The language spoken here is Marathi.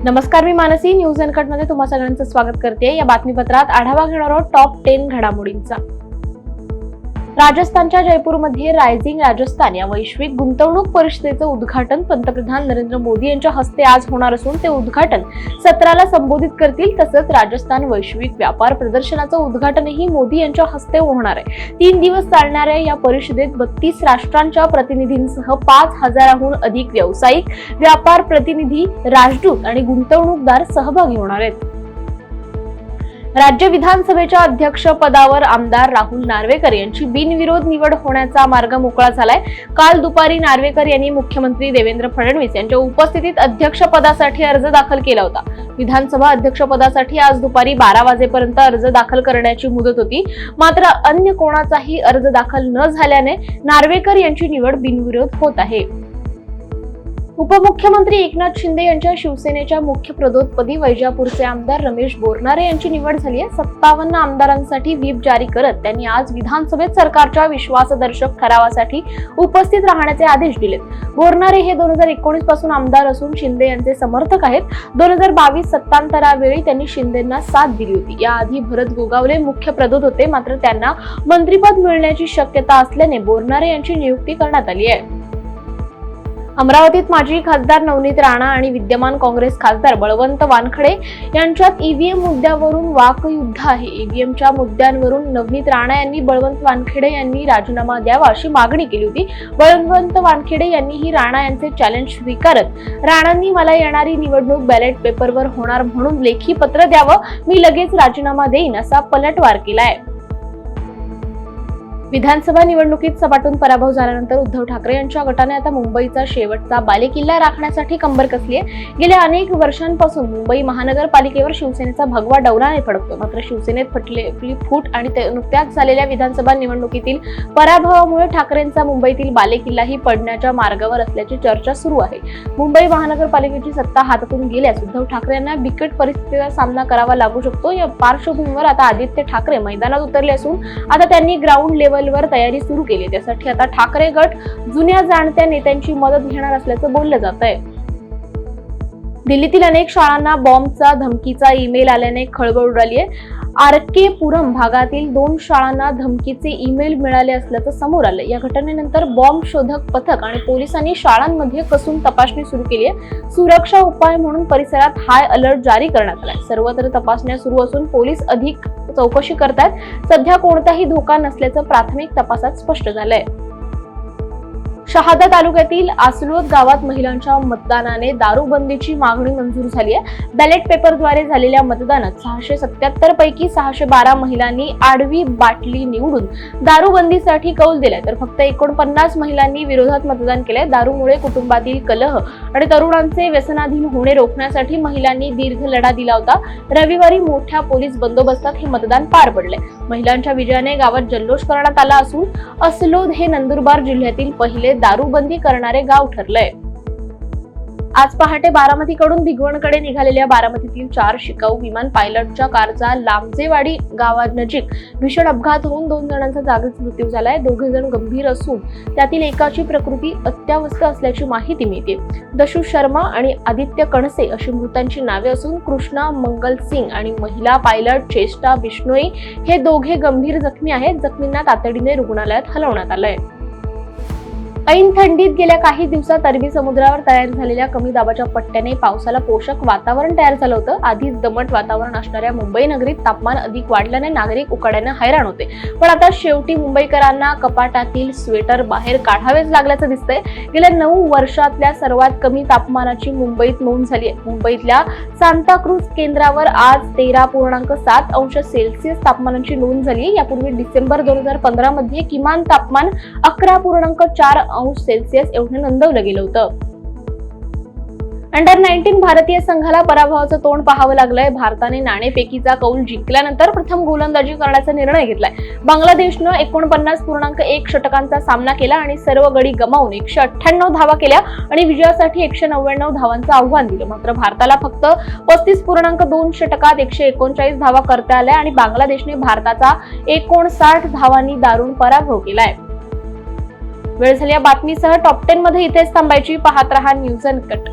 नमस्कार, मी मानसी. न्यूज अनकट मध्ये तुम्हा सगळ्यांचं स्वागत करते. या बातमीपत्रात आढावा घेणार आहोत टॉप 10 घडामोडींचा. राजस्थानच्या जयपूरमध्ये रायझिंग राजस्थान या वैश्विक गुंतवणूक परिषदेचं उद्घाटन पंतप्रधान नरेंद्र मोदी यांच्या हस्ते आज होणार असून ते उद्घाटन सत्राला संबोधित करतील. तसंच राजस्थान वैश्विक व्यापार प्रदर्शनाचं उद्घाटनही मोदी यांच्या हस्ते होणार आहे. 3 दिवस चालणाऱ्या या परिषदेत 32 राष्ट्रांच्या प्रतिनिधींसह 5000हून अधिक व्यावसायिक, व्यापार प्रतिनिधी, राजदूत आणि गुंतवणूकदार सहभागी होणार आहेत. राज्य विधानसभेच्या अध्यक्ष पदावर आमदार राहुल नार्वेकर यांची बिनविरोध निवड होण्याचा मार्ग मोकळा झालाय. काल दुपारी नार्वेकर यांनी मुख्यमंत्री देवेंद्र फडणवीस यांच्या उपस्थितीत अध्यक्ष पदासाठी अर्ज दाखल केला होता. विधानसभा अध्यक्ष पदासाठी आज दुपारी 12 वाजेपर्यंत अर्ज दाखल करण्याची मुदत होती. मात्र अन्य कोणाचाही अर्ज दाखल न झाल्याने नार्वेकर यांची निवड बिनविरोध होत आहे. उपमुख्यमंत्री एकनाथ शिंदे यांच्या शिवसेनेच्या मुख्य प्रदोतपदी वैजापूरचे आमदार रमेश बोरनारे यांची निवड झाली आहे. 57 आमदारांसाठी व्हीप जारी करत त्यांनी आज विधानसभेत सरकारच्या विश्वासदर्शक ठरावासाठी उपस्थित राहण्याचे आदेश दिलेत. बोरनारे हे 2019 पासून आमदार असून शिंदे यांचे समर्थक आहेत. 2022 सत्तांतरावेळी त्यांनी शिंदेंना साथ दिली होती. याआधी भरत गोगावले मुख्य प्रदोत होते, मात्र त्यांना मंत्रिपद मिळण्याची शक्यता असल्याने बोरनारे यांची नियुक्ती करण्यात आली आहे. अमरावतीत माजी खासदार नवनीत राणा आणि विद्यमान काँग्रेस खासदार बळवंत वानखडे यांच्यात ईव्हीएम मुद्द्यावरून वाकयुद्ध आहे. ईव्हीएमच्या मुद्द्यांवरून नवनीत राणा यांनी बळवंत वानखेडे यांनी राजीनामा द्यावा अशी मागणी केली होती. बळवंत वानखेडे यांनीही राणा यांचे चॅलेंज स्वीकारत राणांनी मला येणारी निवडणूक बॅलेट पेपरवर होणार म्हणून लेखी पत्र द्यावं, मी लगेच राजीनामा देईन असा पलटवार केलाय. विधानसभा निवडणुकीत सपाटून पराभव झाल्यानंतर उद्धव ठाकरे यांच्या गटाने आता मुंबईचा शेवटचा बालेकिल्ला राखण्यासाठी कंबर कसली आहे. गेल्या अनेक वर्षांपासून मुंबई महानगरपालिकेवर शिवसेनेचा भगवा डौलाने फडकतो. मात्र शिवसेनेत फुटलेली फूट आणि नुकत्याच झालेल्या विधानसभा निवडणुकीतील पराभवामुळे ठाकरेंचा मुंबईतील बालेकिल्लाही पडण्याच्या मार्गावर असल्याची चर्चा सुरू आहे. मुंबई महानगरपालिकेची सत्ता हातातून गेल्यास उद्धव ठाकरे यांना बिकट परिस्थितीचा सामना करावा लागू शकतो. या पार्श्वभूमीवर आता आदित्य ठाकरे मैदानात उतरले असून आता त्यांनी ग्राउंड लेवलवर तयारी सुरू केली. त्यासाठी आता ठाकरे गट जुन्या जाणत्या नेत्यांची मदत घेणार असल्याचं बोललं जात आहे. दिल्लीतील अनेक शाळांना बॉम्बचा धमकीचा ईमेल आल्याने खळबळ उडाली आहे. आर.के. पुरम भागातील 2 शाळांना धमकीचे ईमेल मिळाले असल्याचं समोर आलं. या घटनेनंतर बॉम्ब शोधक पथक आणि पोलिसांनी शाळांमध्ये कसून तपासणी सुरू केली आहे. सुरक्षा उपाय म्हणून परिसरात हाय अलर्ट जारी करण्यात आलाय. सर्वत्र तपासण्या सुरू असून पोलीस अधिक चौकशी करतात. सध्या कोणताही धोका नसल्याचं प्राथमिक तपासात स्पष्ट झालंय. शहादा तालुक्यातील आसलोद गावात महिलांच्या मतदानाने दारूबंदीची मागणी मंजूर झाली आहे. बॅलेट पेपरद्वारे झालेल्या मतदानात 677 पैकी 612 महिलांनी आडवी बाटली निवडून दारूबंदीसाठी कौल दिलाय, तर फक्त 49 महिलांनी विरोधात मतदान केलंय. दारूमुळे कुटुंबातील कलह आणि तरुणांचे व्यसनाधीन होणे रोखण्यासाठी महिलांनी दीर्घ लढा दिला होता. रविवारी मोठ्या पोलीस बंदोबस्तात हे मतदान पार पडले. महिलांच्या विजयाने गावात जल्लोष करण्यात आला असून असलोद हे नंदुरबार जिल्ह्यातील पहिले दारूबंदी करणारे गाव ठरलंय. आज पहाटे बारामतीकडून भिगवणकडे निघालेल्या बारामतीतील 4 शिकाऊ विमान पायलटच्या कारचा लांबजेवाडी गावानजीक भीषण अपघात होऊन 2 जणांचा जागीच मृत्यू झालाय. 2 जण गंभीर असून त्यातील एकाची प्रकृती अत्यावस्थ असल्याची माहिती मिळते. दशू शर्मा आणि आदित्य कणसे अशी मृतांची नावे असून कृष्णा मंगल सिंग आणि महिला पायलट चेष्टा बिश्नोई हे दोघे गंभीर जखमी आहेत. जखमींना तातडीने रुग्णालयात हलवण्यात आलंय. ऐन थंडीत गेल्या काही दिवसात अरबी समुद्रावर तयार झालेल्या कमी दाबाच्या पट्ट्याने पावसाला पोषक वातावरण तयार झालं होतं. आधीच दमट वातावरण असणाऱ्या मुंबई नगरीत तापमान अधिक वाढल्याने नागरिक उकाड्याने हैराण होते. पण आता शेवटी मुंबईकरांना कपाटातील स्वेटर बाहेर काढावेच लागल्याचं दिसतंय. गेल्या 9 वर्षातल्या सर्वात कमी तापमानाची मुंबईत नोंद झाली आहे. मुंबईतल्या सांताक्रूज केंद्रावर आज 13.7 अंश सेल्सिअस तापमानाची नोंद झाली. यापूर्वी डिसेंबर 2015 मध्ये किमान तापमान 11.4 अंश सेल्सिअस एवढे नोंदवलं गेलं होतं. अंडर 19 भारतीय संघाला पराभवाचं तोंड पाहावं लागलंय. भारताने नाणेफेकीचा कौल जिंकल्यानंतर प्रथम गोलंदाजी करण्याचा निर्णय घेतलाय. बांगलादेशनं 49.1 षटकांचा सामना केला आणि सर्व गडी गमावून 198 धावा केल्या आणि विजयासाठी 199 धावांचं आव्हान दिलं. मात्र भारताला फक्त 35.2 षटकात 139 धावा करता आल्या आणि बांगलादेशने भारताचा 59 धावांनी दारुण पराभव केलाय. वेळ झाली या बातमीसह टॉप 10 मध्ये इथेच थांबायची. पाहत रहा न्यूज अनकट.